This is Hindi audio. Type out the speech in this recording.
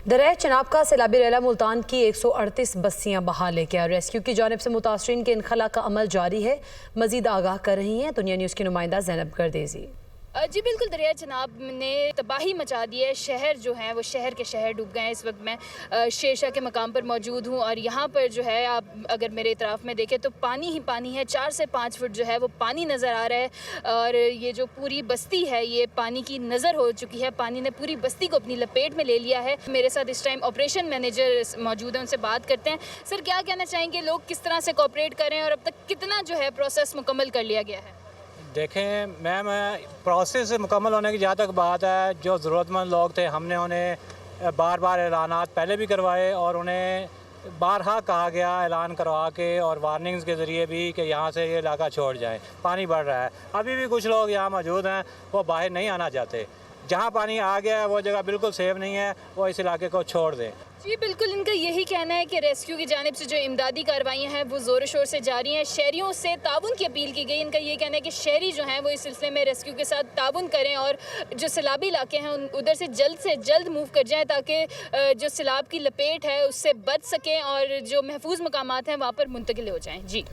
दरिया चनाब का सैलाबी रेला मुल्तान की 138 बस्तियां बहाल लेके आ रेस्क्यू की जानिब से मुतासरीन के इनखला का अमल जारी है। मजीद आगाह कर रही हैं दुनिया न्यूज़ की नुमाइंदा ज़ैनब गर्देजी। जी बिल्कुल, दरिया चनाब ने तबाही मचा दी है। शहर जो हैं वो शहर के शहर डूब गए हैं। इस वक्त मैं शेरशाह के मकाम पर मौजूद हूँ और यहाँ पर जो है आप अगर मेरे इतराफ़ में देखें तो पानी ही पानी है। 4 से 5 फुट जो है वो पानी नज़र आ रहा है और ये जो पूरी बस्ती है ये पानी की नज़र हो चुकी है। पानी ने पूरी बस्ती को अपनी लपेट में ले लिया है। मेरे साथ इस टाइम ऑपरेशन मैनेजर मौजूद हैं, उनसे बात करते हैं। सर, क्या कहना चाहेंगे, लोग किस तरह से कोऑपरेट कर रहे हैं और अब तक कितना जो है प्रोसेस मुकम्मल कर लिया गया है? देखें मैम, प्रोसेस मुकम्मल होने की जहाँ तक बात है, जो ज़रूरतमंद लोग थे हमने उन्हें बार बार ऐलानात पहले भी करवाए और उन्हें बारहा कहा गया ऐलान करवा के और वार्निंग्स के ज़रिए भी कि यहाँ से ये इलाका छोड़ जाए, पानी बढ़ रहा है। अभी भी कुछ लोग यहाँ मौजूद हैं, वो बाहर नहीं आना चाहते। जहाँ पानी आ गया है वो जगह बिल्कुल सेफ नहीं है, वो इस इलाके को छोड़ दें। जी बिल्कुल, इनका यही कहना है कि रेस्क्यू की जानिब से जो इमदादी कार्रवाइयाँ हैं वो ज़ोर शोर से जारी हैं। शहरियों से ताउन की अपील की गई। इनका ये कहना है कि शहरी जो हैं वो इस सिलसिले में रेस्क्यू के साथ ताउन करें और जो सैलाबी इलाके हैं उधर से जल्द मूव कर जाएँ ताकि जो सैलाब की लपेट है उससे बच सकें और जो महफूज मकामात हैं वहाँ पर मुंतकिल हो जाएँ। जी।